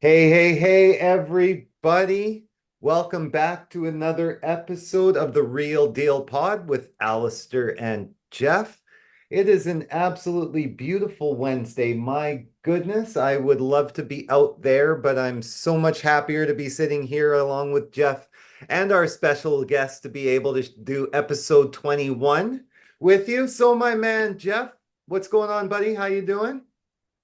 Hey, everybody. Welcome back to another episode of the Real Deal Pod with Alistair and Jeff. It is an absolutely beautiful Wednesday. My goodness, I would love to be out there, but I'm so much happier to be sitting here along with Jeff and our special guest to be able to do episode 21 with you. So, my man, Jeff, what's going on, buddy? How you doing?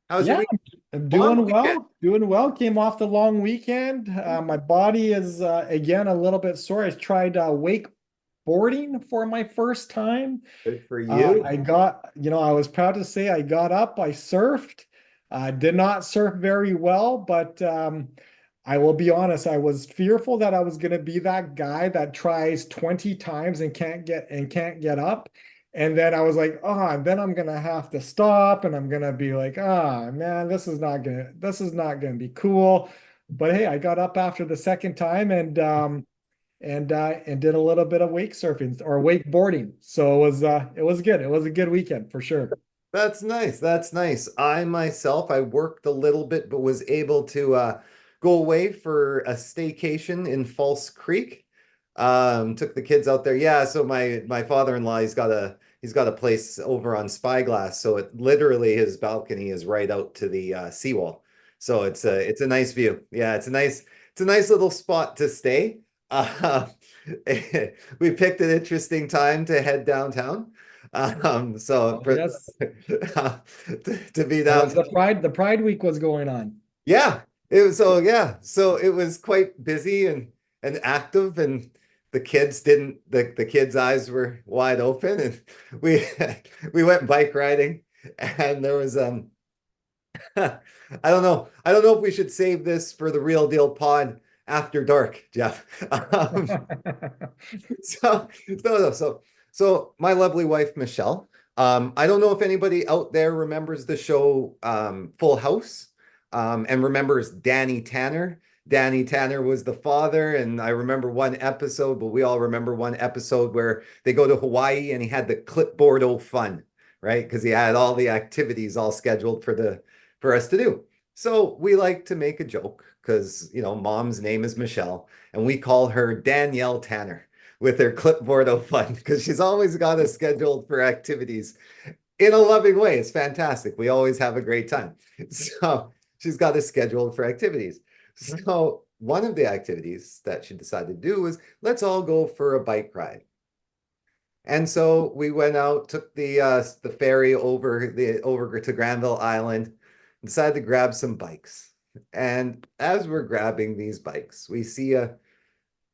How's your Yeah, week? I'm Long doing weekend. well. Doing well. Came off the long weekend. My body is again a little bit sore. I tried wakeboarding for my first time. Good for you. I was proud to say I got up, I surfed. Did not surf very well, but I will be honest, I was fearful that I was going to be that guy that tries 20 times and can't get up. And then I was like, oh, and then I'm gonna have to stop and I'm gonna be like, ah, man, this is not gonna be cool. But hey, I got up after the second time and did a little bit of wake surfing or wakeboarding. So it was good. It was a good weekend for sure. That's nice. That's nice. I myself, I worked a little bit, but was able to go away for a staycation in False Creek. Took the kids out there. Yeah, so my father-in-law, he's got a place over on Spyglass. So it literally his balcony is right out to the seawall. So it's a nice view. Yeah, it's a nice little spot to stay. Uh, we picked an interesting time to head downtown. So Oh, for yes. to be It was downtown. the Pride Week was going on. Yeah, so it was quite busy and active, and the kids' eyes were wide open, and we we went bike riding, and there was I don't know if we should save this for the Real Deal Pod after dark, Jeff. So, so my lovely wife, Michelle. I don't know if anybody out there remembers the show Full House, and remembers Danny Tanner. Danny Tanner was the father, and I remember one episode, but we all remember one episode where they go to Hawaii and he had the clipboard o' fun, right? Because he had all the activities all scheduled for us to do. So we like to make a joke because mom's name is Michelle, and we call her Danielle Tanner with her clipboard of fun because she's always got us scheduled for activities in a loving way. It's fantastic. We always have a great time. So she's got us scheduled for activities. So one of the activities that she decided to do was let's all go for a bike ride. And so we went out, took the ferry over to Granville Island, decided to grab some bikes. And as we're grabbing these bikes, we see a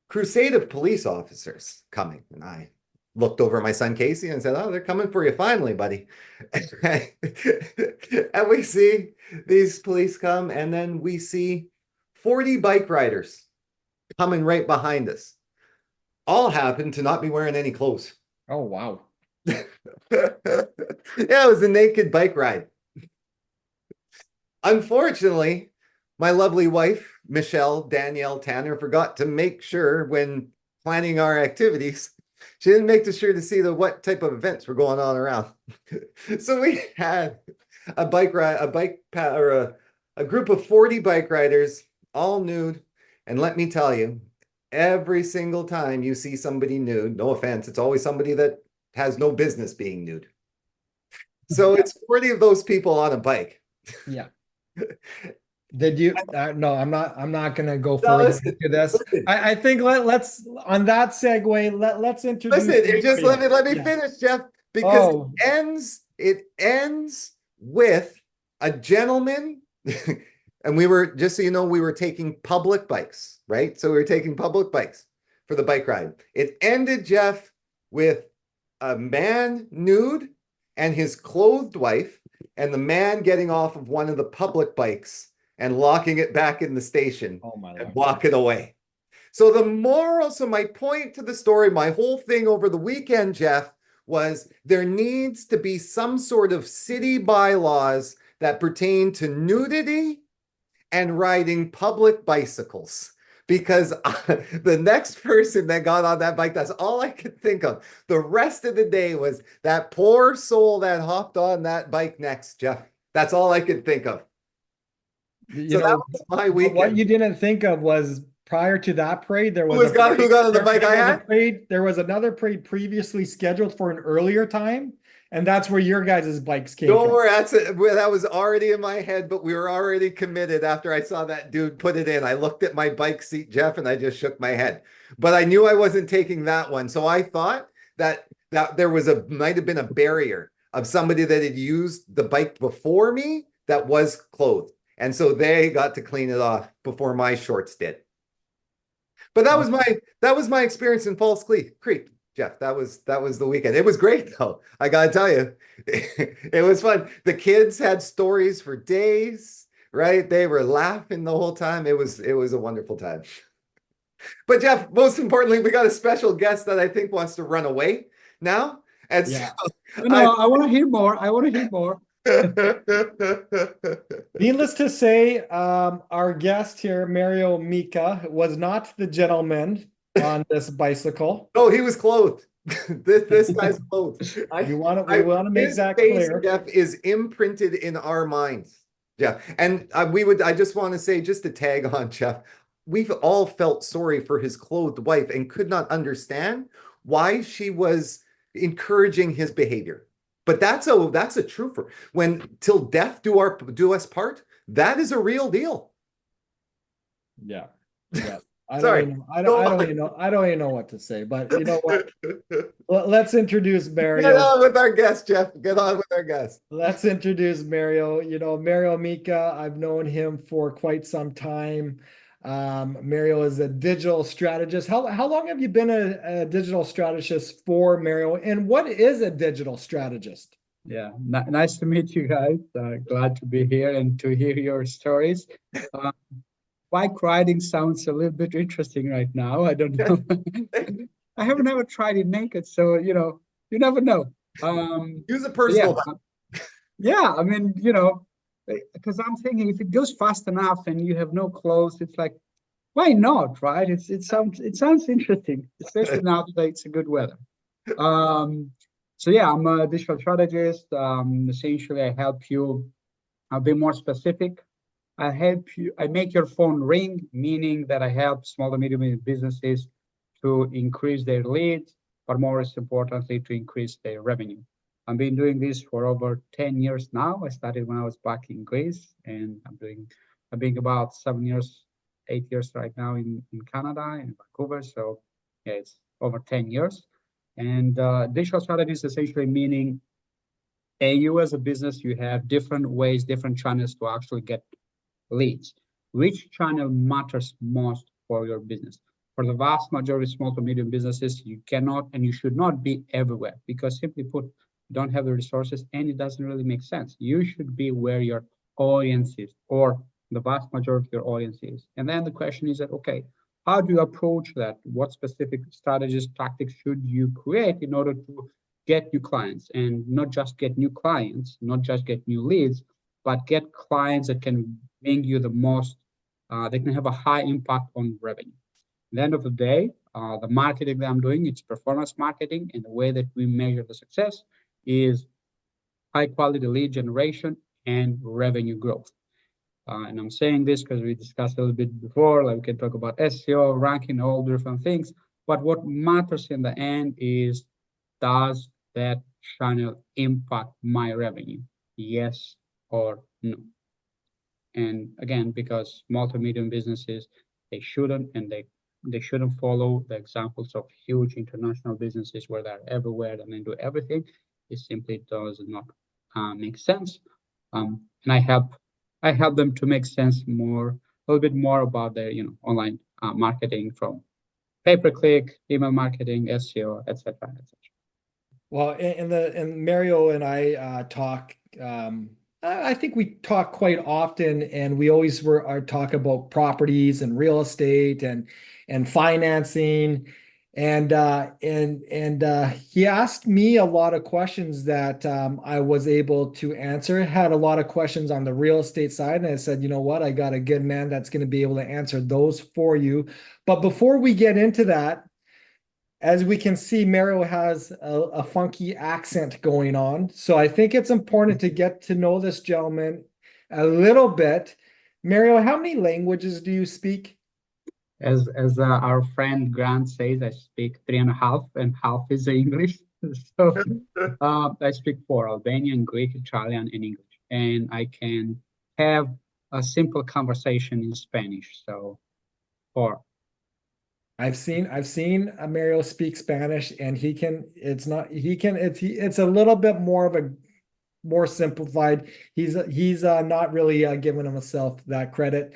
crusade of police officers coming. And I looked over at my son Casey and said, "Oh, they're coming for you finally, buddy." And we see these police come, and then we see 40 bike riders coming right behind us. All happen to not be wearing any clothes. Oh, wow. Yeah, it was a naked bike ride. Unfortunately, my lovely wife, Michelle Danielle Tanner, forgot to make sure when planning our activities, she didn't make sure to see what type of events were going on around. So we had a bike ride, or a group of 40 bike riders, all nude. And let me tell you, every single time you see somebody nude, no offense, it's always somebody that has no business being nude. So it's 40 of those people on a bike. Yeah. Did you? No, I'm not gonna go Now further listen, into this. listen, I think let's on that segue. Let's listen. introduce the It just let me audience. let me Yeah. finish, Jeff, because Oh, it ends with a gentleman, and we were just so you know, we were taking public bikes, right? So we were taking public bikes for the bike ride. It ended, Jeff, with a man nude and his clothed wife, and the man getting off of one of the public bikes and locking it back in the station oh my and Lord. walking away. So my point to the story, my whole thing over the weekend, Jeff, was there needs to be some sort of city bylaws that pertain to nudity and riding public bicycles. Because the next person that got on that bike, that's all I could think of. The rest of the day was that poor soul that hopped on that bike next, Jeff. That's all I could think of. You So that know, was my but what weekend. you didn't think of was prior to that parade, there was Who got on the bike there I was a had? parade, there was another parade previously scheduled for an earlier time, and that's where your guys' bikes came Don't from. worry, that was already in my head, but we were already committed after I saw that dude put it in. I looked at my bike seat, Jeff, and I just shook my head. But I knew I wasn't taking that one. So I thought that there was might have been a barrier of somebody that had used the bike before me that was clothed. And so they got to clean it off before my shorts did. But that was my experience in Falls Creek, Jeff. That was the weekend. It was great though. I gotta tell you, it was fun. The kids had stories for days, right? They were laughing the whole time. It was a wonderful time. But Jeff, most importantly, we got a special guest that I think wants to run away now. And so Yeah. No, I no, I want to hear more. I want to hear more. Needless to say, our guest here, Mario Mika, was not the gentleman on this bicycle. Oh, he was clothed. This guy's clothed. We want to make His that face, clear. Jeff, is imprinted in our minds, Jeff. And I just want to say, just to tag on, Jeff, we've all felt sorry for his clothed wife and could not understand why she was encouraging his behavior. But that's a trooper. When till death do us part, that is a real deal. Yeah. Yeah. Sorry. Go I don't even know what to say, but you know what? Let's introduce Get Mario. on with our guest, Jeff. Get on with our guest. Let's introduce Mario. You know, Mario Mika, I've known him for quite some time. Mario is a digital strategist. How long have you been a digital strategist for, Mario? And what is a digital strategist? Yeah, nice to meet you guys. Glad to be here and to hear your stories. Uh, Bike riding sounds a little bit interesting right now. I don't know. I haven't ever tried it naked, so you never know. Use a But yeah, personal. yeah. I mean, because I'm thinking if it goes fast enough and you have no clothes, it's like, why not, right? It sounds interesting, especially now that it's a good weather. So yeah, I'm a digital strategist. Essentially, I help you. I'll be more specific. I help you. I make your phone ring, meaning that I help small and medium businesses to increase their leads, but most importantly, to increase their revenue. I've been doing this for over 10 years now. I started when I was back in Greece, and I'm being about 7 years, 8 years right now in Canada, in Vancouver. So yeah, it's over 10 years. And digital strategy is essentially meaning you as a business, you have different ways, different channels to actually get leads. Which channel matters most for your business? For the vast majority of small to medium businesses, you cannot and you should not be everywhere because simply put, you don't have the resources and it doesn't really make sense. You should be where your audience is or the vast majority of your audience is. And then the question is that, okay, how do you approach that? What specific strategies, tactics should you create in order to get new clients and not just get new clients, not just get new leads, but get clients that can bring you the most, they can have a high impact on revenue. At the end of the day, the marketing that I'm doing, it's performance marketing, and the way that we measure the success is high quality lead generation and revenue growth. And I'm saying this because we discussed a little bit before, like we can talk about SEO, ranking, all different things. But what matters in the end is, does that channel impact my revenue? Yes or no? And again, because small to medium businesses, they shouldn't and they shouldn't follow the examples of huge international businesses where they're everywhere and they do everything. It simply does not make sense. And I help them to make sense more, a little bit more about their online marketing from pay-per-click, email marketing, SEO, etc., etc. Well, and Mario and I talk. I think we talk quite often, and we always are talk about properties and real estate and financing, and he asked me a lot of questions that I was able to answer. Had a lot of questions on the real estate side, and I said, you know what, I got a good man that's going to be able to answer those for you. But before we get into that, as we can see, Mario has a funky accent going on. So I think it's important to get to know this gentleman a little bit Mario, how many languages do you speak? As our friend Grant says, I speak three and half is English. So I speak four: Albanian, Greek, Italian, and English. And I can have a simple conversation in Spanish. So four. I've seen Mario speak Spanish, and he can. It's not he can. It's a little bit more of a more simplified. He's not really giving himself that credit.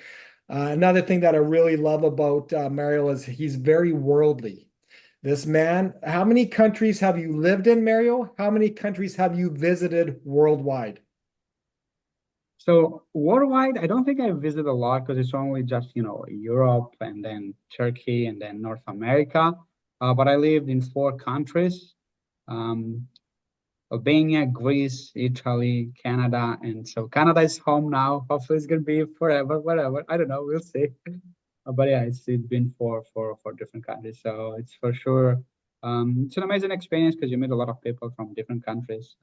Another thing that I really love about Mario is he's very worldly. This man, how many countries have you lived in, Mario? How many countries have you visited worldwide? So worldwide, I don't think I visit a lot because it's only just, Europe and then Turkey and then North America. But I lived in four countries. Um, Albania, Greece, Italy, Canada, and so Canada is home now. Hopefully, it's gonna be forever, whatever. I don't know. We'll see. But yeah, it's been for different countries, so it's for sure. It's an amazing experience because you meet a lot of people from different countries,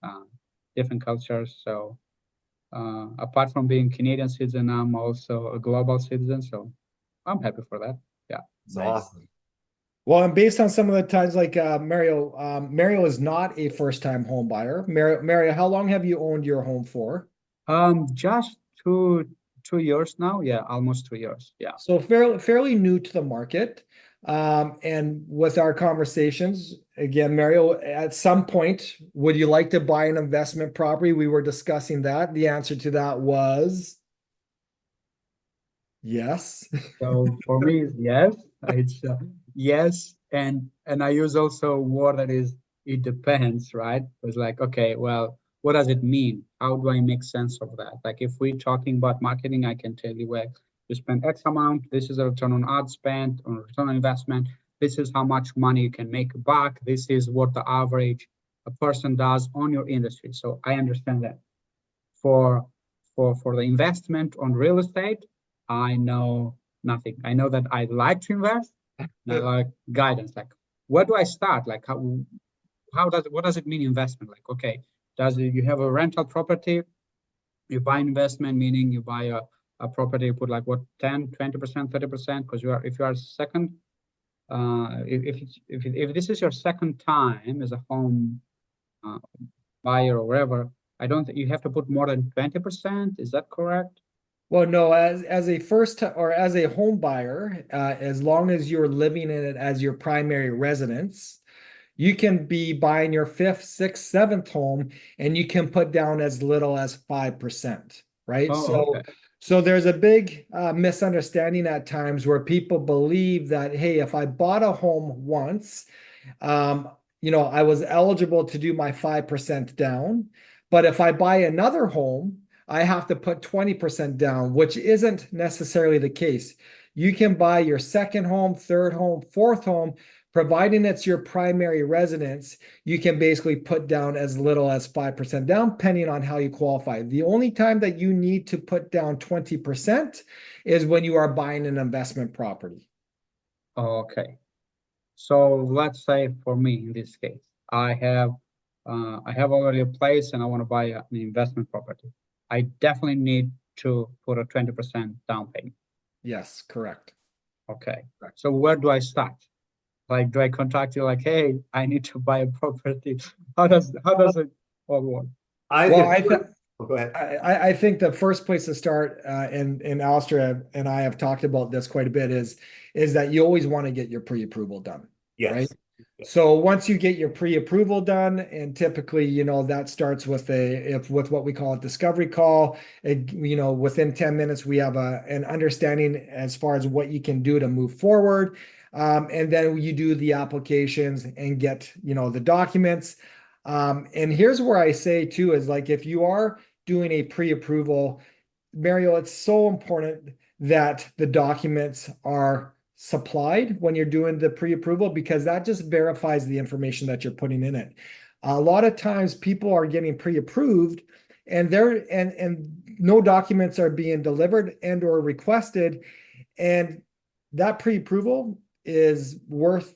different cultures. So apart from being Canadian citizen, I'm also a global citizen. So I'm happy for that. Yeah. It's Nice. awesome. Well, and based on some of the times, like Mario, Mario is not a first-time home buyer. Mario, how long have you owned your home for? Just 2 years now. Yeah, almost 2 years. Yeah. So fairly new to the market. And with our conversations, again, Mario, at some point, would you like to buy an investment property? We were discussing that. The answer to that was yes. So for me, it's yes. It's yes, and I use also a word that is it depends, right? It's like, okay, well, what does it mean? How do I make sense of that? Like if we're talking about marketing, I can tell you, well, you spend X amount. This is a return on ad spend, on return on investment. This is how much money you can make back. This is what the average a person does on your industry. So I understand that. For for the investment on real estate, I know nothing. I know that I like to invest and I like guidance. Like, where do I start? Like, how does what does it mean investment? Like, okay, you have a rental property? You buy investment, meaning you buy a property, you put like what 10, 20%, 30%, because you are if you are second, if this is your second time as a home uh, buyer or whatever, I don't think you have to put more than 20%. Is that correct? Well, no, as a or as a home buyer, as long as you're living in it as your primary residence, you can be buying your fifth, sixth, seventh home, and you can put down as little as 5%, right? Oh, okay. So there's a big misunderstanding at times where people believe that, hey, if I bought a home once, um, I was eligible to do my 5% down. But if I buy another home, I have to put 20% down, which isn't necessarily the case. You can buy your second home, third home, fourth home, providing it's your primary residence. You can basically put down as little as 5% down, depending on how you qualify. The only time that you need to put down 20% is when you are buying an investment property. Okay. So let's say for me in this case, I have already a place and I want to buy an investment property. I definitely need to put a 20% down payment. Yes, correct. Okay. So where do I start? Like, do I contact you like, hey, I need to buy a property? How does it all work? I Well, if I think go ahead. I think the first place to start, and Alistair and I have talked about this quite a bit, is that you always want to get your pre-approval done, right? Yes. So once you get your pre-approval done, and typically, that starts with with what we call a discovery call. Within 10 minutes, we have an understanding as far as what you can do to move forward. And then you do the applications and get, the documents. And here's where I say too, is like, if you are doing a pre-approval, Mario, it's so important that the documents are supplied when you're doing the pre-approval, because that just verifies the information that you're putting in it. A lot of times people are getting pre-approved and no documents are being delivered and or requested, and that pre-approval is worth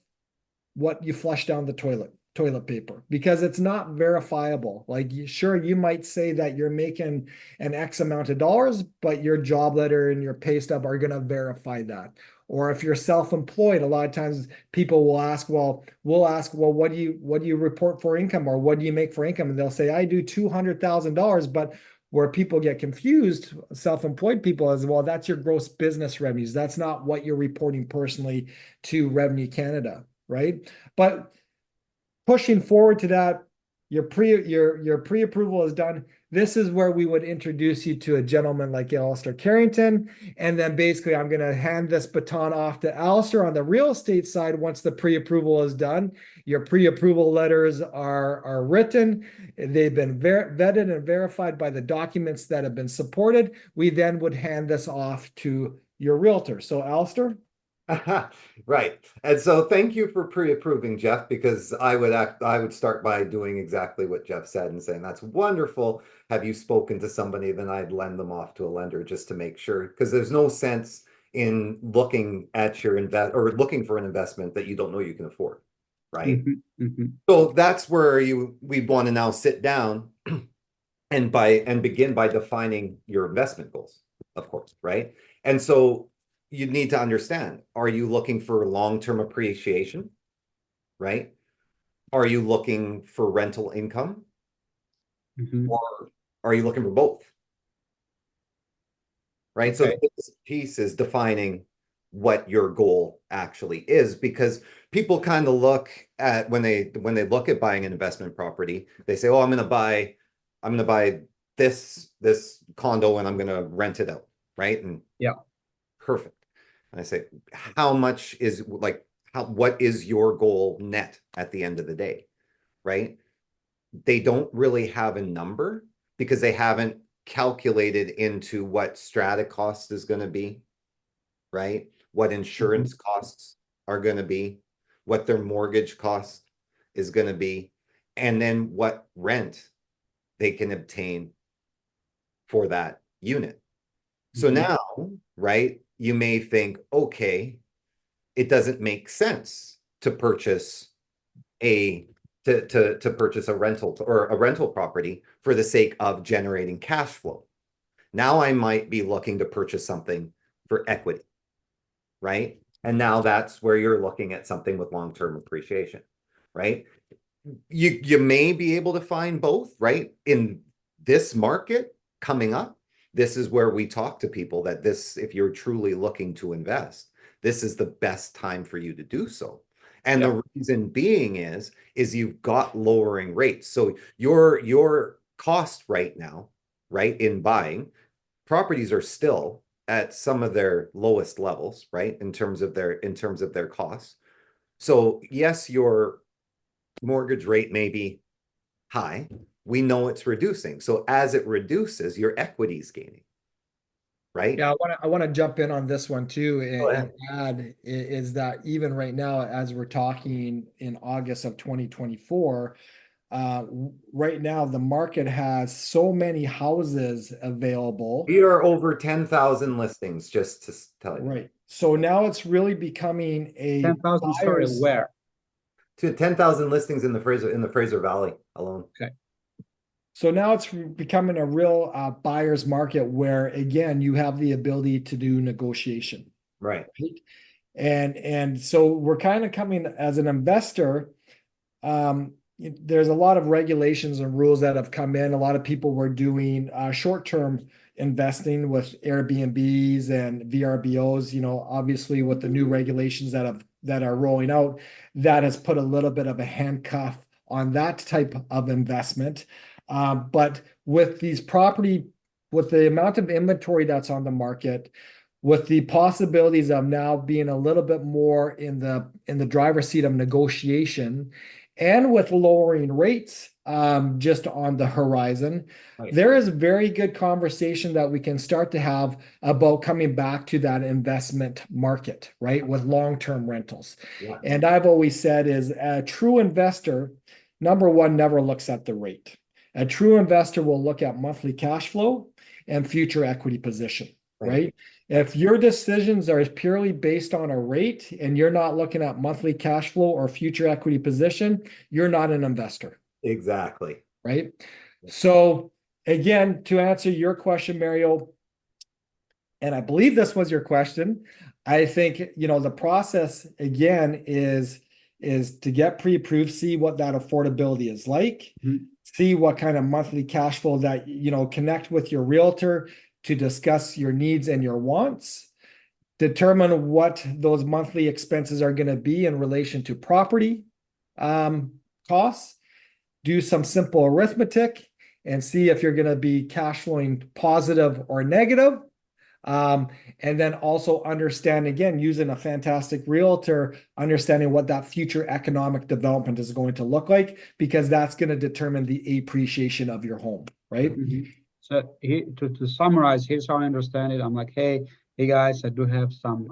what you flush down the toilet. toilet paper because it's not verifiable. Like, sure, you might say that you're making an X amount of dollars, but your job letter and your pay stub are going to verify that. Or if you're self-employed, a lot of times people will ask, well, what do you report for income, or what do you make for income? And they'll say, I do $200,000, but where people get confused, self-employed people, as well, that's your gross business revenues. That's not what you're reporting personally to Revenue Canada, right? But pushing forward to that, your pre-approval is done. This is where we would introduce you to a gentleman like Alistair Carrington. And then basically I'm going to hand this baton off to Alistair on the real estate side. Once the pre-approval is done, your pre-approval letters are written. They've been vetted and verified by the documents that have been supported. We then would hand this off to your realtor. So Alistair? Right. And so thank you for pre-approving, Jeff, because I would start by doing exactly what Jeff said and saying, that's wonderful. Have you spoken to somebody? Then I'd lend them off to a lender just to make sure, because there's no sense in looking at your looking for an investment that you don't know you can afford. Right. So that's where we want to now sit down and begin by defining your investment goals, of course, right? And so you need to understand, are you looking for long-term appreciation, right? Are you looking for rental income? Or are you looking for both? Right? So the biggest piece is defining what your goal actually is, because people kind of look at when they look at buying an investment property, they say, oh, I'm gonna buy this condo and I'm gonna rent it out, right? And yeah, perfect. And I say, how much is what is your goal net at the end of the day, right? They don't really have a number because they haven't calculated into what strata cost is going to be, right? What insurance costs are going to be, what their mortgage cost is going to be, and then what rent they can obtain for that unit. So now, right, you may think, okay, it doesn't make sense to purchase a rental or a rental property for the sake of generating cash flow. Now I might be looking to purchase something for equity, right? And now that's where you're looking at something with long-term appreciation, right? You may be able to find both, right? In this market coming up, this is where we talk to people that if you're truly looking to invest, this is the best time for you to do so. And the reason being is you've got lowering rates. So your cost right now, right, in buying properties are still at some of their lowest levels, right, in terms of their costs. So yes, your mortgage rate may be high. We know it's reducing. So as it reduces, your equity is gaining, right? Yeah, I want to jump in on this one too, and add is that even right now, as we're talking in August of 2024, right now the market has so many houses available. We are over 10,000 listings, just to tell you. Right. So now it's really becoming a 10,000, sorry, buyer's where? To 10,000 listings in the Fraser Valley alone. Okay. So now it's becoming a real buyer's market where, again, you have the ability to do negotiation. Right. And so we're kind of coming as an investor. There's a lot of regulations and rules that have come in. A lot of people were doing short-term investing with Airbnbs and VRBOs. Obviously with the new regulations that are rolling out, that has put a little bit of a handcuff on that type of investment. But with with the amount of inventory that's on the market, with the possibilities of now being a little bit more in the driver's seat of negotiation, and with lowering rates just on the horizon, there is very good conversation that we can start to have about coming back to that investment market, right, with long-term rentals. Yeah. And I've always said is a true investor, number one, never looks at the rate. A true investor will look at monthly cash flow and future equity position, right? If your decisions are purely based on a rate and you're not looking at monthly cash flow or future equity position, you're not an investor, Exactly. right? So again, to answer your question, Mario, and I believe this was your question, I think, the process again is to get pre-approved, see what that affordability is like, Mhm. see what kind of monthly cash flow that, connect with your realtor to discuss your needs and your wants, determine what those monthly expenses are going to be in relation to property costs, do some simple arithmetic and see if you're going to be cash flowing positive or negative. Um, and then also understand, again, using a fantastic realtor, understanding what that future economic development is going to look like, because that's going to determine the appreciation of your home, right? Mhm. So to summarize, here's how I understand it. I'm like, hey guys, I do have some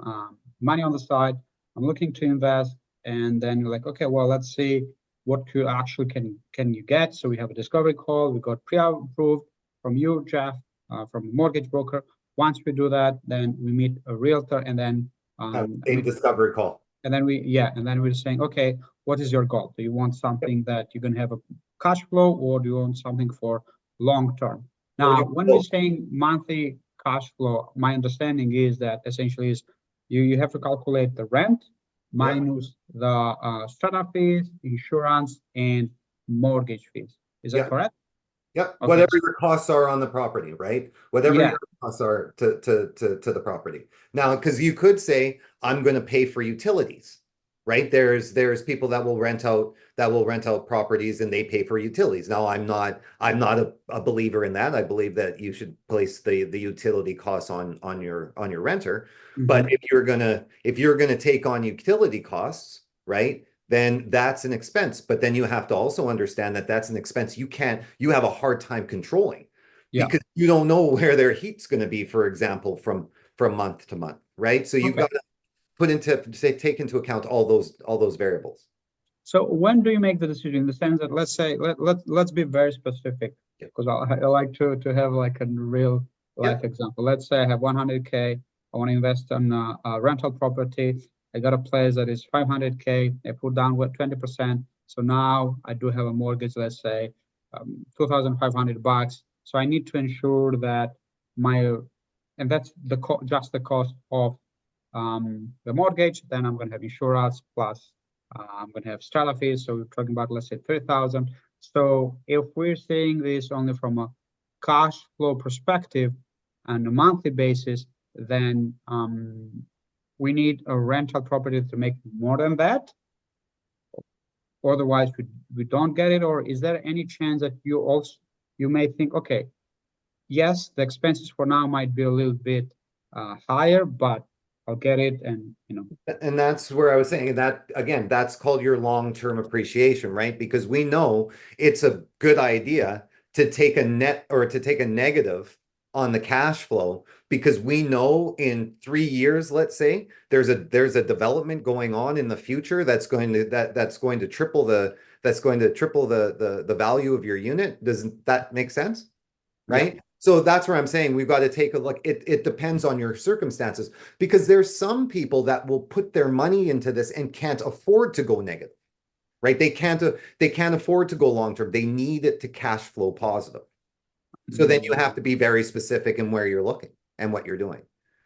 money on the side. I'm looking to invest, and then you're like, okay, well, let's see what you actually can you get. So we have a discovery call. We got pre-approved from you, Jeff, from a mortgage broker. Once we do that, then we meet a realtor, and then Have the same discovery call. and then and then we're saying, okay, what is your goal? Do you want something that you're going to have a cash flow, or do you want something for long term? Or Now, you when we're saying monthly cash flow, my understanding is that essentially is you have to calculate the rent yeah. minus the startup fees, insurance, and mortgage fees. Is that Yeah. correct? Yep. Okay. Whatever your costs are on the property, right? Whatever Yeah. your costs are to the property. Now, because you could say, I'm going to pay for utilities, right? There's people that will rent out properties and they pay for utilities. Now, I'm not a believer in that. I believe that you should place the utility costs on your renter. But Mhm. if you're gonna take on utility costs, right? Then that's an expense. But then you have to also understand that that's an expense you have a hard time controlling Yeah. because you don't know where their heat's going to be, for example, from month to month, right? So you've Okay. got to take into account all those variables. So when do you make the decision? In the sense that let's say let's be very specific, Yeah. because I like to have like a real Yeah. life example. Let's say I have 100K. I want to invest in a rental property. I got a place that is 500K. I put down what 20%. So now I do have a mortgage. Let's say 2,500 bucks. So I need to ensure that my and that's just the cost of the mortgage. Then I'm going to have insurance plus I'm going to have startup fees. So we're talking about, let's say, 30,000. So if we're saying this only from a cash flow perspective on a monthly basis, then we need a rental property to make more than that. Otherwise, we don't get it. Or is there any chance that you may think, okay, yes, the expenses for now might be a little bit higher, but I'll get it, and And that's where I was saying that again, that's called your long-term appreciation, right? Because we know it's a good idea to take a net or to take a negative on the cash flow because we know in 3 years, let's say, there's a development going on in the future that's going to triple the value of your unit. Doesn't that make sense? yeah. Right? So that's where I'm saying we've got to take a look. It depends on your circumstances because there's some people that will put their money into this and can't afford to go negative, right? They can't afford to go long term. They need it to cash flow positive. So then you have to be very specific in where you're looking and what you're doing,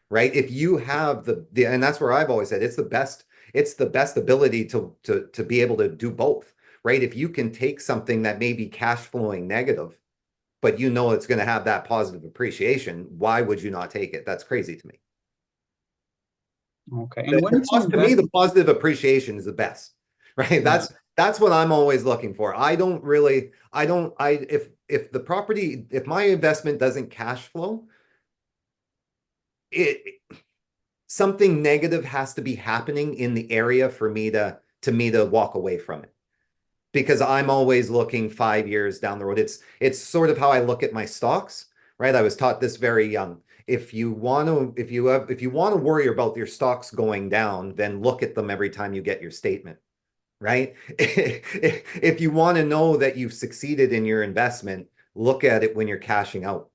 right? If you have and that's where I've always said it's the best ability to be able to do both, right? If you can take something that may be cash flowing negative but you know it's going to have that positive appreciation, why would you not take it? That's crazy to me. Okay. And when it's an To me, investment, the positive appreciation is the best, right? yeah. That's what I'm always looking for. If my investment doesn't cash flow, it something negative has to be happening in the area for me to walk away from it. Because I'm always looking 5 years down the road. It's sort of how I look at my stocks, right? I was taught this very young. If you want to worry about your stocks going down, then look at them every time you get your statement, right? If you want to know that you've succeeded in your investment, look at it when you're cashing out.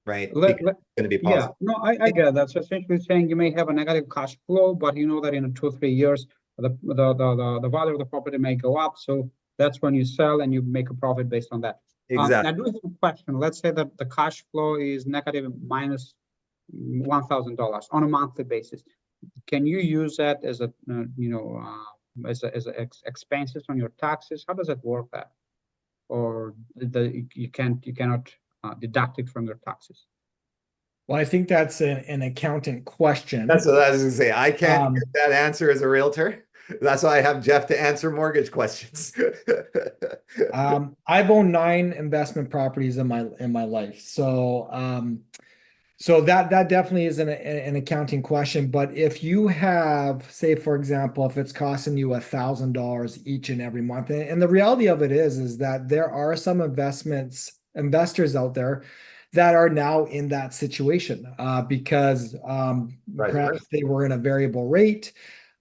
right? Let, Because let, it's going to be yeah, positive. no, I get it. That's essentially saying you may have a negative cash flow, but you know that in 2 or 3 years, the value of the property may go up. So that's when you sell and you make a profit based on that. I Exactly. do have a question. Let's say that the cash flow is negative minus $1,000 on a monthly basis. Can you use that as a expenses on your taxes? How does that work? That or you cannot deduct it from your taxes? Well, I think that's an accountant question. That's what I was going to say. I can't Um, give that answer as a realtor. That's why I have Jeff to answer mortgage questions. I've owned 9 investment properties in my life, so so that definitely is an accounting question. But if you have, say, for example, if it's costing you $1,000 each and every month, and the reality of it is that there are some investors out there that are now in that situation because Right. perhaps they were in a variable rate,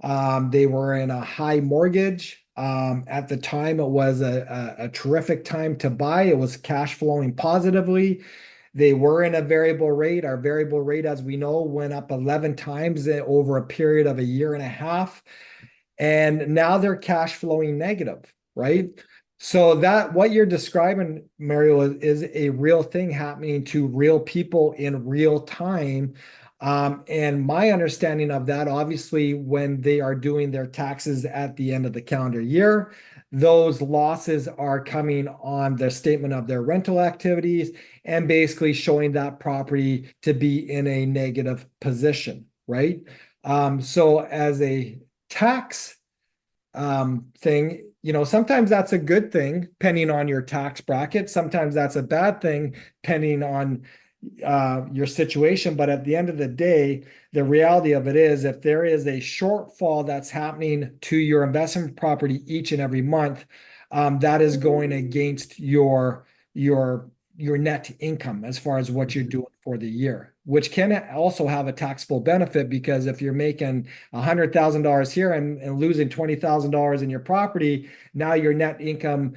they were in a high mortgage. At the time, it was a terrific time to buy. It was cash flowing positively. They were in a variable rate. Our variable rate, as we know, went up 11 times over a period of a year and a half. And now they're cash flowing negative, right? So that what you're describing, Mario, is a real thing happening to real people in real time. And my understanding of that, obviously, when they are doing their taxes at the end of the calendar year, those losses are coming on the statement of their rental activities and basically showing that property to be in a negative position, right? So as a tax thing, sometimes that's a good thing depending on your tax bracket. Sometimes that's a bad thing depending on your situation. But at the end of the day, the reality of it is if there is a shortfall that's happening to your investment property each and every month, that is going against your net income as far as what you're doing for the year, which can also have a taxable benefit because if you're making $100,000 here and losing $20,000 in your property, now your net income,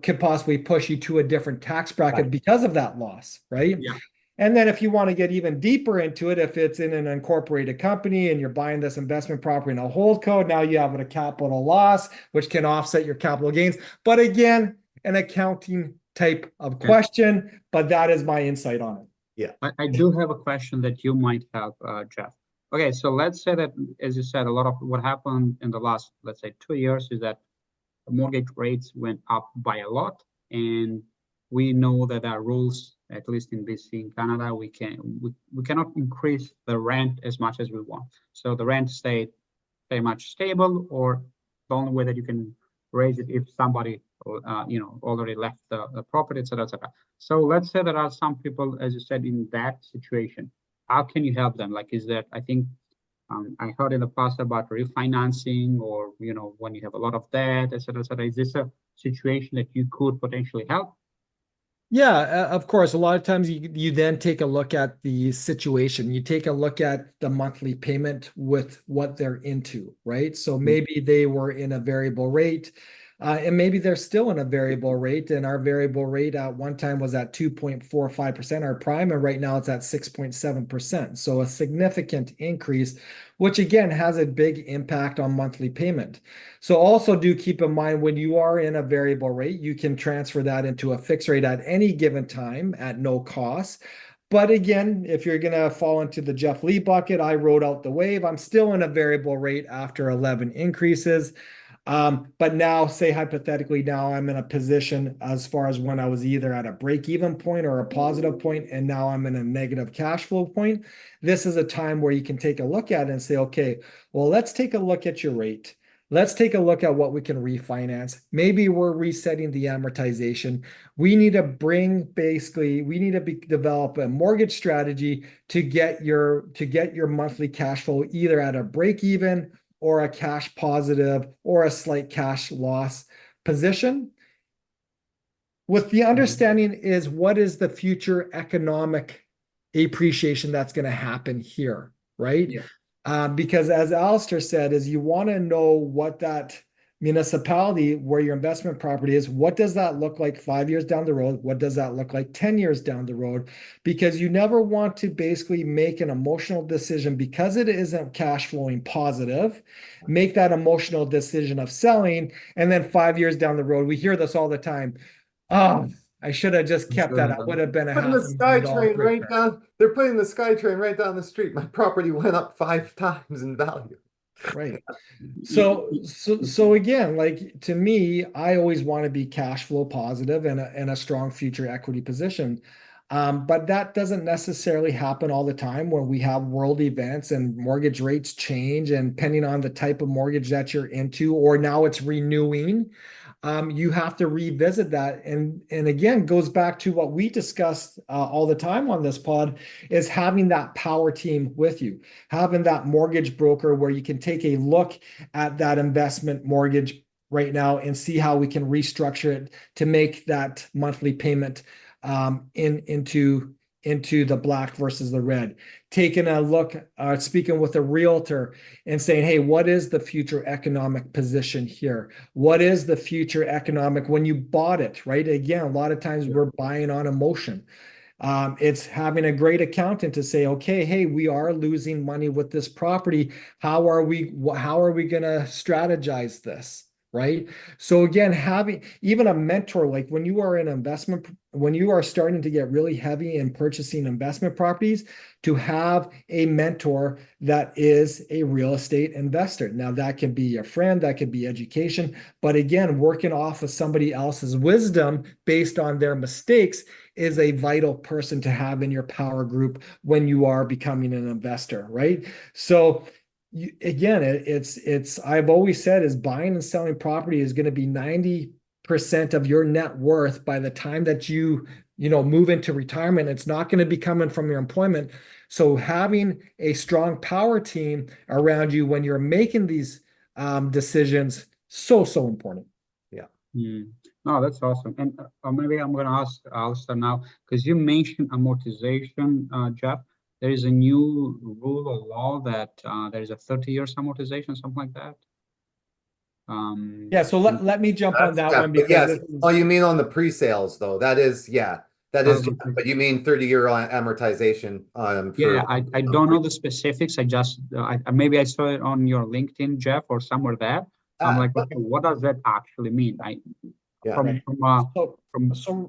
could possibly push you to a different tax bracket Right. because of that loss, right? Yeah. And then if you want to get even deeper into it, if it's in an incorporated company and you're buying this investment property in a hold code, now you have a capital loss, which can offset your capital gains. But again, an accounting type of Yeah. question, but that is my insight on it. Yeah. I do have a question that you might have, Jeff. Okay, so let's say that, as you said, a lot of what happened in the last, let's say, 2 years is that mortgage rates went up by a lot, and we know that there are rules, at least in BC, in Canada, we cannot increase the rent as much as we want. So the rent stayed very much stable, or the only way that you can raise it if somebody already left the property, etc., etc. So let's say there are some people, as you said, in that situation. How can you help them? Like, is that, I think I heard in the past about refinancing, or when you have a lot of debt, etc., etc. Is this a situation that you could potentially help? Yeah, of course. A lot of times you then take a look at the situation. You take a look at the monthly payment with what they're into, right? So maybe they were in a variable rate, and maybe they're still in a variable rate. And our variable rate at one time was at 2.45%, our prime, and right now it's at 6.7%. So a significant increase, which again has a big impact on monthly payment. So also do keep in mind when you are in a variable rate, you can transfer that into a fixed rate at any given time at no cost. But again, if you're going to fall into the Jeff Lee bucket, I rode out the wave. I'm still in a variable rate after 11 increases. But now, say hypothetically, now I'm in a position as far as when I was either at a break even point or a positive point, and now I'm in a negative cash flow point. This is a time where you can take a look at it and say, okay, well, let's take a look at your rate. Let's take a look at what we can refinance. Maybe we're resetting the amortization. We need to develop a mortgage strategy to get your monthly cash flow either at a break even or a cash positive or a slight cash loss position. With the understanding is what is the future economic appreciation that's going to happen here, right? Yeah. Because as Alistair said, is you want to know what that municipality where your investment property is, what does that look like 5 years down the road? What does that look like 10 years down the road? Because you never want to basically make an emotional decision because it isn't cash flowing positive, make that emotional decision of selling. And then 5 years down the road, we hear this all the time. Oh, I should have just kept that. I would have been a Putting the $500,000 SkyTrain right richer. down. They're putting the SkyTrain right down the street. My property went up 5 times in value. Right. So again, like to me, I always want to be cash flow positive and a strong future equity position. But that doesn't necessarily happen all the time when we have world events and mortgage rates change, and depending on the type of mortgage that you're into, or now it's renewing, you have to revisit that. And again, goes back to what we discussed all the time on this pod, is having that power team with you, having that mortgage broker where you can take a look at that investment mortgage right now and see how we can restructure it to make that monthly payment into the black versus the red. Taking a look, speaking with a realtor and saying, hey, what is the future economic position here? What is the future economic when you bought it, right? Again, a lot of times we're buying on emotion. It's having a great accountant to say, okay, hey, we are losing money with this property. How are we going to strategize this? Right. So again, having even a mentor, like when you are in investment, when you are starting to get really heavy in purchasing investment properties, to have a mentor that is a real estate investor. Now that can be a friend, that could be education, but again, working off of somebody else's wisdom based on their mistakes is a vital person to have in your power group when you are becoming an investor, right? So again, it's I've always said is buying and selling property is going to be 90% of your net worth by the time that you move into retirement. It's not going to be coming from your employment. So having a strong power team around you when you're making these decisions, so important. Yeah. No, that's awesome. And maybe I'm going to ask Alistair now, because you mentioned amortization, Jeff. There is a new rule or law that there is a 30 years amortization, something like that. Yeah, so let me jump on that one, but because yes. this is, Oh, you mean on the pre-sales though? That is, yeah, that is. But you mean 30-year amortization Yeah, for I don't know the specifics. I just maybe I saw it on your LinkedIn, Jeff, or somewhere there. I'm like, but okay, what does that actually mean? yeah. From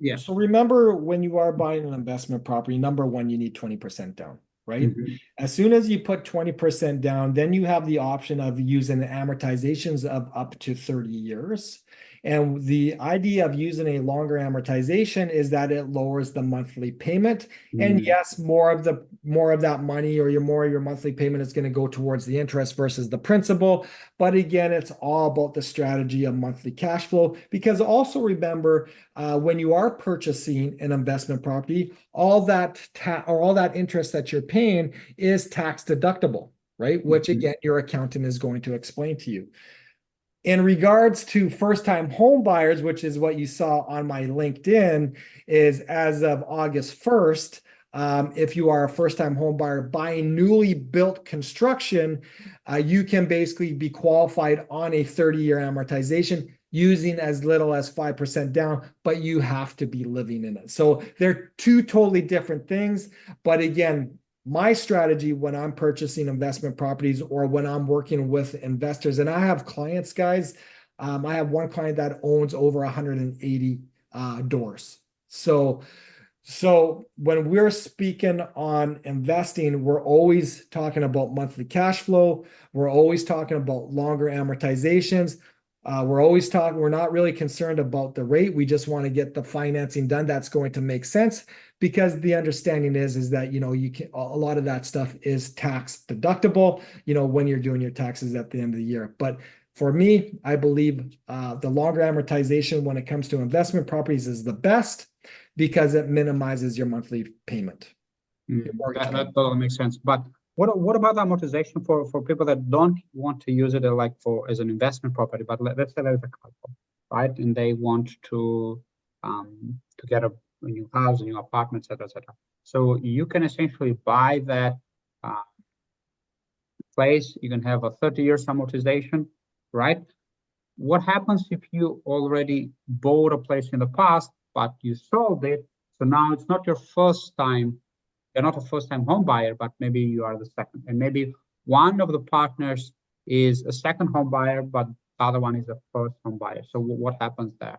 yeah. So remember, when you are buying an investment property, number one, you need 20% down, right? As soon as you put 20% down, then you have the option of using the amortizations of up to 30 years. And the idea of using a longer amortization is that it lowers the monthly payment. And yes, more of that money, or more of your monthly payment, is going to go towards the interest versus the principal. But again, it's all about the strategy of monthly cash flow, because also remember, when you are purchasing an investment property, all that interest that you're paying is tax deductible, right? Which again, your accountant is going to explain to you. In regards to first-time home buyers, which is what you saw on my LinkedIn, is as of August 1st, if you are a first-time home buyer buying newly built construction, you can basically be qualified on a 30-year amortization using as little as 5% down, but you have to be living in it. So they're two totally different things. But again, my strategy when I'm purchasing investment properties, or when I'm working with investors, and I have clients, guys, I have one client that owns over 180 doors. So when we're speaking on investing, we're always talking about monthly cash flow. We're always talking about longer amortizations. We're not really concerned about the rate. We just want to get the financing done that's going to make sense, because the understanding is that, a lot of that stuff is tax deductible, when you're doing your taxes at the end of the year. But for me, I believe the longer amortization when it comes to investment properties is the best, because it minimizes your monthly payment. That totally makes sense. But what about amortization for people that don't want to use it as an investment property, but let's say there's a couple, right? And they want to get a new house, a new apartment, etc., etc. So you can essentially buy that place. You can have a 30 years amortization, right? what happens if you already bought a place in the past, but you sold it? So now it's not your first time. You're not a first-time home buyer, but maybe you are the second. And maybe one of the partners is a second home buyer, but the other one is a first home buyer. So what happens there?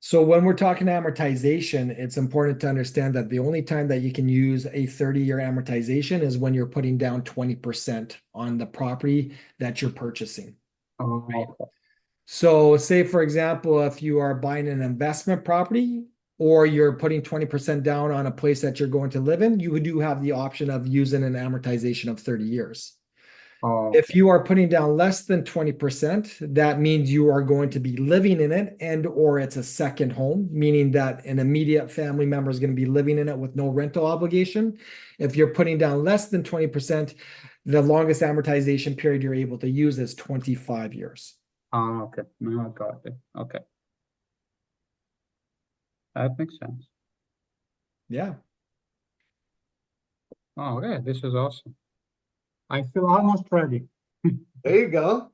So when we're talking amortization, it's important to understand that the only time that you can use a 30-year amortization is when you're putting down 20% on the property that you're purchasing. Oh, So say, for example, if you are buying an investment property or you're putting 20% down on a place that you're going to live in, you do have the option of using an amortization of 30 years. oh, If you are putting down less than 20%, that means you are going to be living in it and or it's a second home, meaning that an immediate family member is going to be living in it with no rental obligation. If you're putting down less than 20%, the longest amortization period you're able to use is 25 years. okay. Now I got it. Okay. That makes sense. Yeah. Oh, okay. This is awesome. I feel almost ready. There you go.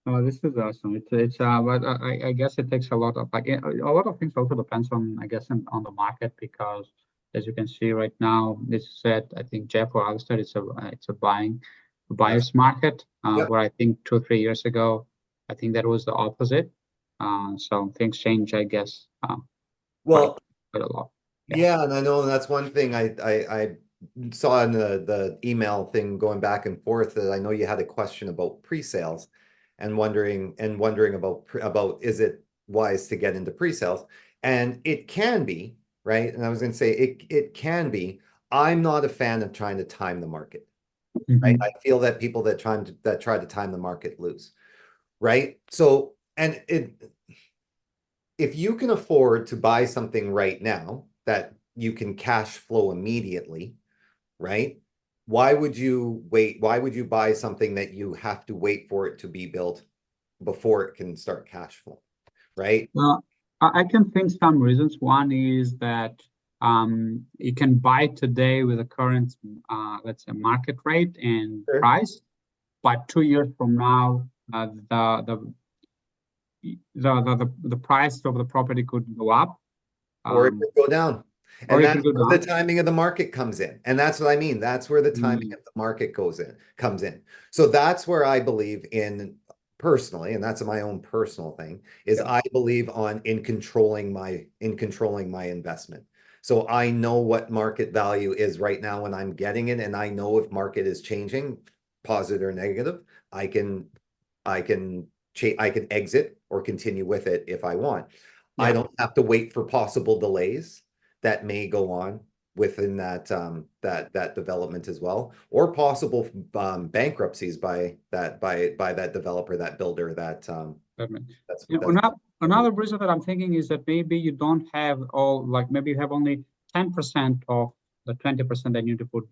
Oh, this is awesome. But I guess it takes a lot of like a lot of things also depends on I guess on the market because as you can see right now, this said I think Jeff or Alistair, it's a buyer's market. Yep. Where I think 2 or 3 years ago, I think that was the opposite. So things change, I guess, Well, quite a lot. Yeah. yeah, and I know that's one thing I saw in the email thing going back and forth that I know you had a question about pre-sales and wondering about is it wise to get into pre-sales? And it can be, right? And I was going to say it can be. I'm not a fan of trying to time the market, right? Mhm. I feel that people that try to time the market lose, right? So, and if you can afford to buy something right now that you can cash flow immediately, right? Why would you wait? Why would you buy something that you have to wait for it to be built before it can start cash flow, right? I can think some reasons. One is that you can buy today with the current, let's say, market rate and Sure. price, but 2 years from now, the price of the property could go up, Or it could go down. or And it could that's go where the down. timing of the market comes in. And that's what I mean. That's where the timing Mm, of the market comes in. So that's where I believe in personally, and that's my own personal thing, is yeah. I believe in controlling my investment. So I know what market value is right now when I'm getting it, and I know if market is changing, positive or negative, I can I can exit or continue with it if I want. I Yeah. don't have to wait for possible delays that may go on within that development as well, or possible bankruptcies by that developer, that builder, That makes- that's another reason that I'm thinking is that maybe you don't have all, like maybe you have only 10% of the 20% that you need to put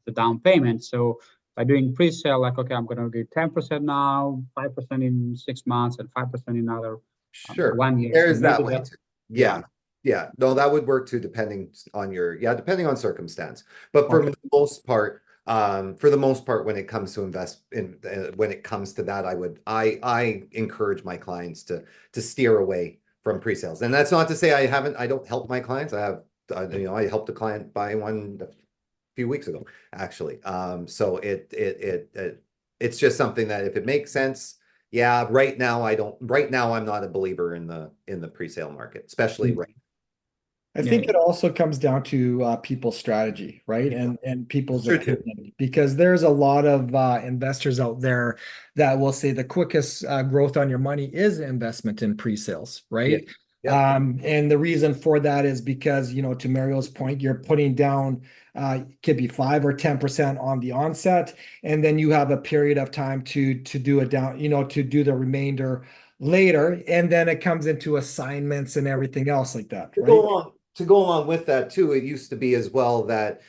the down payment. So by doing pre-sale, like, okay, I'm going to get 10% now, 5% in 6 months, and 5% in another sure. 1 year. There So is that maybe way that, too. yeah. Yeah. Yeah. No, that would work too, depending on circumstance. But for Okay. the most part, for the most part, when it comes to when it comes to that, I encourage my clients to steer away from pre-sales. And that's not to say I don't help my clients. I helped a client buy one a few weeks ago, actually. So it's just something that if it makes sense, yeah, right now I'm not a believer in the pre-sale market, especially right. I Yeah. think it also comes down to people's strategy, right? And people's Sure too. opinion, because there's a lot of investors out there that will say the quickest growth on your money is investment in pre-sales, Yeah. right? Yeah. And the reason for that is because, to Mario's point, you're putting down could be 5 or 10% on the onset, and then you have a period of time to do it down, to do the remainder later, and then it comes into assignments and everything else like that, right? To go along with that too, it used to be as well that,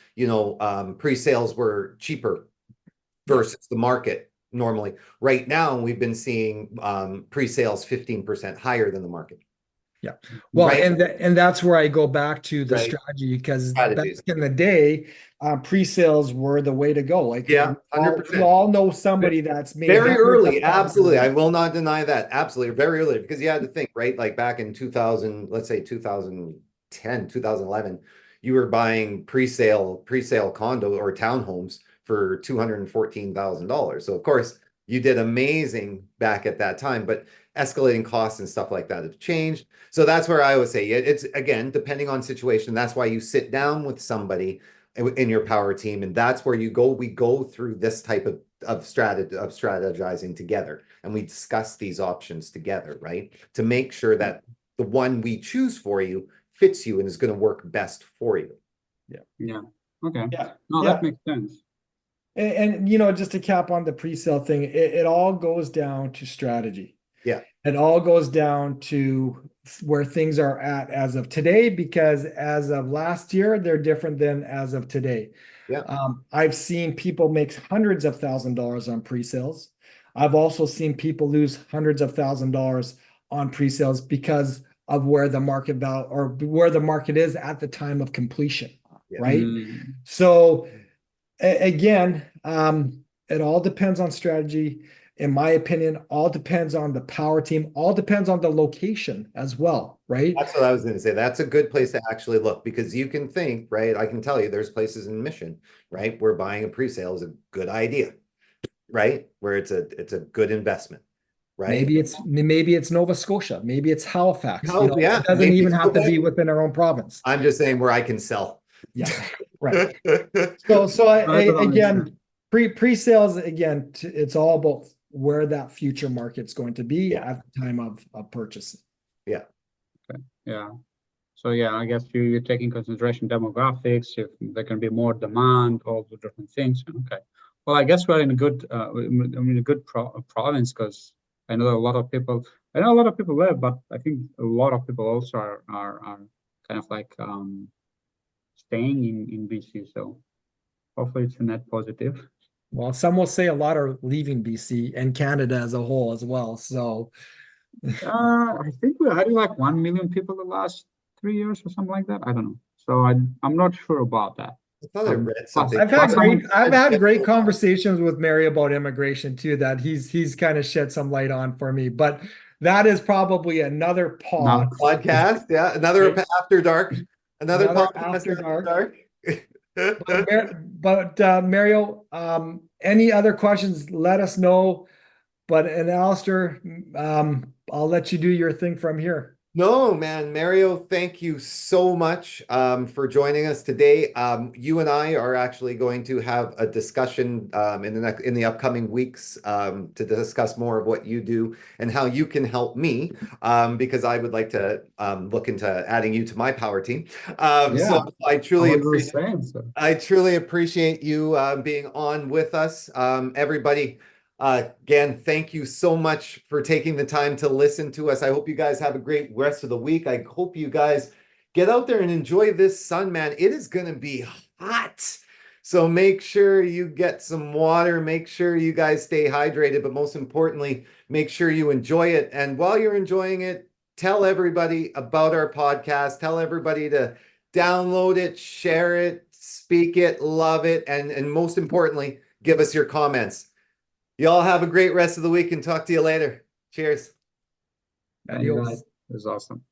pre-sales were cheaper Yeah. versus the market normally. Right now, we've been seeing pre-sales 15% higher than the market. Well, Right. and that's where I go back to the Right. strategy, because back Strategies. in the day, pre-sales were the way to go. Like, Yeah, we 100%. all know somebody that's made Very hundreds of early, thousands absolutely. I dollars. will not deny that. Absolutely. Very early, because you had to think, right? Like back in 2000, let's say 2010, 2011, you were buying pre-sale condo or townhomes for $214,000. So of course, you did amazing back at that time, but escalating costs and stuff like that have changed. So that's where I would say it's, again, depending on situation. That's why you sit down with somebody in your power team, and that's where we go through this type of strategizing together, and we discuss these options together, right? To make sure that the one we choose for you fits you and is going to work best for you. Yeah. Okay. Yeah. No, Yeah. that makes sense. And just to cap on the pre-sale thing, it all goes down to strategy. Yeah. It all goes down to where things are at as of today, because as of last year, they're different than as of today. Yeah. I've seen people make hundreds of $1,000s on pre-sales. I've also seen people lose hundreds of $1,000s on pre-sales because of where the market value or where the market is at the time of completion, Yeah. right? Mm. So again, it all depends on strategy. In my opinion, all depends on the power team, all depends on the location as well, right? That's what I was going to say. That's a good place to actually look, because you can think, right? I can tell you there's places in Mission, right, where buying a pre-sale is a good idea, right? Where it's a good investment, right? Maybe it's Nova Scotia, maybe it's Halifax. Oh, yeah, It doesn't maybe. even have to Okay. be within our own province. I'm just saying where I can sell. Yeah, right. So again, pre-sales, again, it's all about where that future market's going to be Yeah. at the time of purchasing. Yeah. Yeah. So yeah, I guess you take in consideration demographics, if there can be more demand, all the different things. Okay. Well, I guess we're in a good, province, because I know a lot of people. I know a lot of people there, but I think a lot of people also are kind of like staying in BC. So hopefully it's a net positive. Well, some will say a lot are leaving BC and Canada as a whole as well. So I think we had like 1 million people the last 3 years or something like that. I don't know. So I'm not sure about that. I thought I read something. I've had great conversations with Mary about immigration too, that he's kind of shed some light on for me. But that is probably another No. Podcast. Yeah. Another after dark. Another podcast after dark. dark. But Mario, any other questions, let us know. But and Alistair, I'll let you do your thing from here. No, man, Mario, thank you so much for joining us today. You and I are actually going to have a discussion in the upcoming weeks to discuss more of what you do and how you can help me, because I would like to look into adding you to my power team. So I truly appreciate you being on with us, everybody. Again, thank you so much for taking the time to listen to us. I hope you guys have a great rest of the week. I hope you guys get out there and enjoy this sun, man. It is going to be hot. So make sure you get some water. Make sure you guys stay hydrated, but most importantly, make sure you enjoy it. And while you're enjoying it, tell everybody about our podcast. Tell everybody to download it, share it, speak it, love it, and most importantly, give us your comments. Y'all have a great rest of the week and talk to you later. Cheers. Adios. It was awesome.